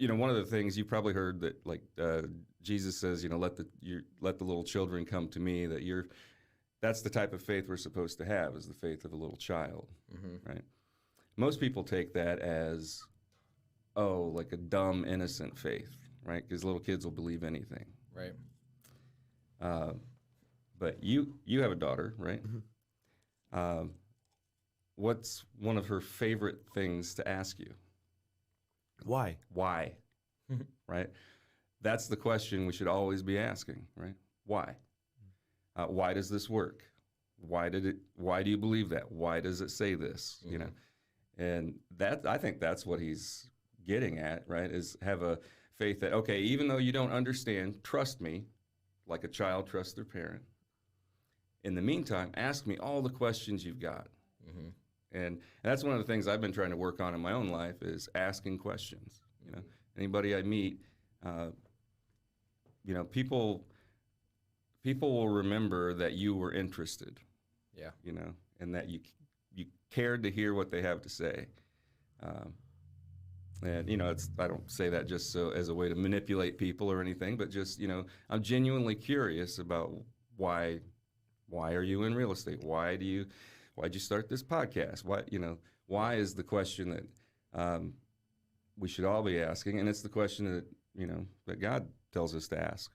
one of the things you probably heard that, like, Jesus says, let the little children come to me. That's the type of faith we're supposed to have, is the faith of a little child, right? Most people take that as, like a dumb, innocent faith, right? Because little kids will believe anything, right? But you have a daughter, right? What's one of her favorite things to ask you? Why? Why? Right? That's the question we should always be asking, right? Why? Why does this work? Why do you believe that? Why does it say this? And I think that's what he's getting at, right? Is have a faith that, okay, even though you don't understand, trust me, like a child trusts their parent. In the meantime, ask me all the questions you've got. And that's one of the things I've been trying to work on in my own life, is asking questions. Anybody I meet, people will remember that you were interested. Yeah. And that you cared to hear what they have to say. And I don't say that just so as a way to manipulate people or anything, but just I'm genuinely curious about why are you in real estate? Why'd you start this podcast? Why is the question that we should all be asking, and it's the question that that God tells us to ask.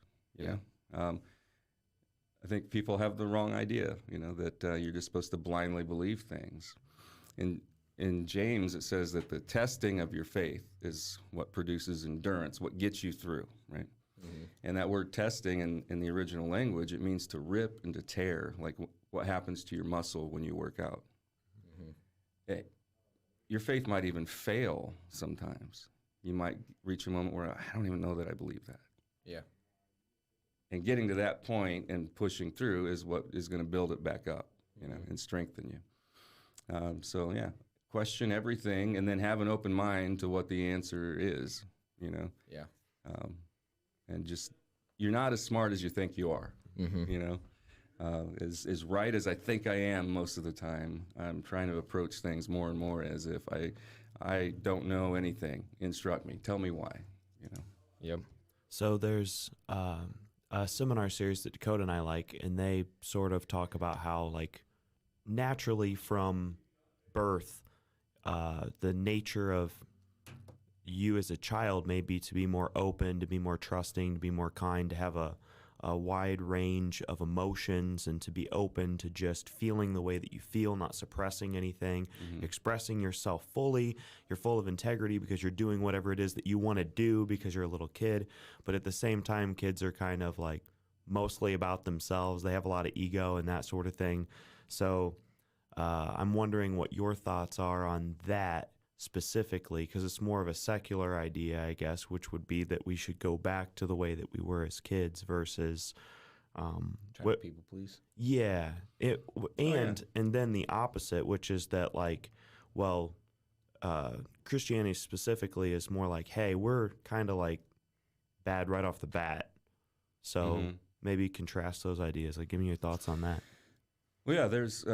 I think people have the wrong idea, that you're just supposed to blindly believe things. In James, it says that the testing of your faith is what produces endurance, what gets you through, right? And that word testing in the original language, it means to rip and to tear, like what happens to your muscle when you work out. Your faith might even fail sometimes. You might reach a moment where I don't even know that I believe that. Yeah. And getting to that point and pushing through is what is going to build it back up, and strengthen you. Question everything, and then have an open mind to what the answer is, Yeah. And just, you're not as smart as you think you are, As right as I think I am most of the time. I'm trying to approach things more and more as if I don't know anything. Instruct me. Tell me why, Yep. So there's a seminar series that Dakota and I like, and they sort of talk about how, like, naturally from birth, the nature of you as a child may be to be more open, to be more trusting, to be more kind, to have a wide range of emotions, and to be open to just feeling the way that you feel, not suppressing anything, expressing yourself fully. You're full of integrity because you're doing whatever it is that you want to do because you're a little kid. But at the same time, kids are kind of like mostly about themselves. They have a lot of ego and that sort of thing. So I'm wondering what your thoughts are on that specifically, because it's more of a secular idea, I guess, which would be that we should go back to the way that we were as kids versus trying to people please. Yeah, and then the opposite, which is that, like, well, Christianity specifically is more like, hey, we're kind of like bad right off the bat. So maybe contrast those ideas. Like, give me your thoughts on that. Well, yeah, there's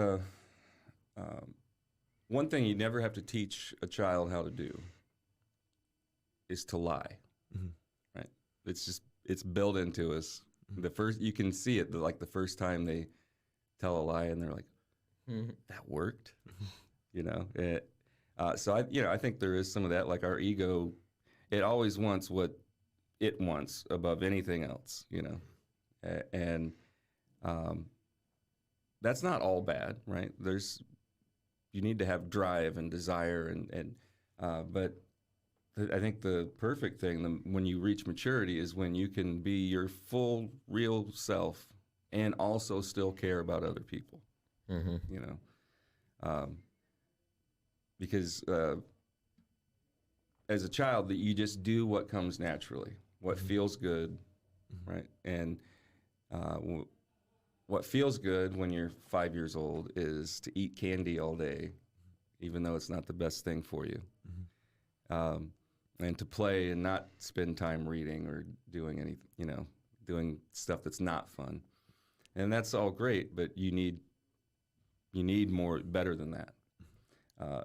one thing you never have to teach a child how to do is to lie, right? It's built into us. You can see it, like the first time they tell a lie and they're like, that worked, So I think there is some of that, like our ego, it always wants what it wants above anything else, and that's not all bad, right? You need to have drive and desire, but I think the perfect thing when you reach maturity is when you can be your full, real self and also still care about other people, because as a child, that you just do what comes naturally, what feels good, right? And what feels good when you're 5 years old is to eat candy all day, even though it's not the best thing for you, and to play and not spend time reading or doing anything, doing stuff that's not fun. And that's all great, but you need better than that.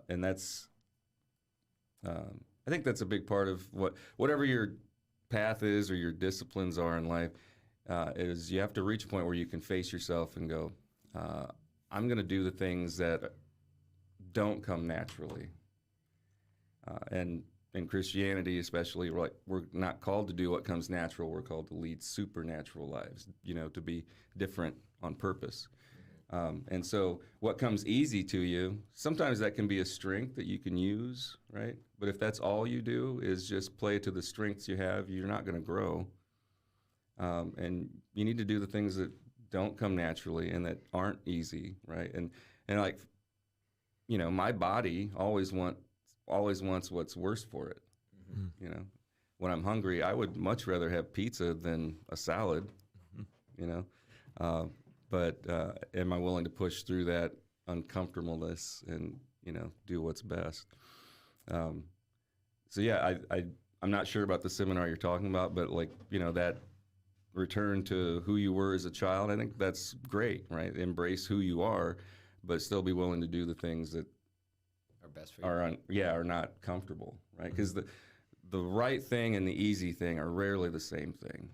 And that's I think that's a big part of whatever your path is or your disciplines are in life, is you have to reach a point where you can face yourself and go, I'm going to do the things that don't come naturally. And in Christianity especially, we're not called to do what comes natural. We're called to lead supernatural lives, to be different on purpose. And so what comes easy to you, sometimes that can be a strength that you can use, right? But if that's all you do is just play to the strengths you have, you're not going to grow. And you need to do the things that don't come naturally and that aren't easy, right? And like, my body always wants what's worse for it. Mm-hmm. When I'm hungry, I would much rather have pizza than a salad, but am I willing to push through that uncomfortableness and, do what's best? So yeah, I'm not sure about the seminar you're talking about, but that return to who you were as a child, I think that's great, right? Embrace who you are, but still be willing to do the things that are best for you. Are not comfortable, right? Because the right thing and the easy thing are rarely the same thing.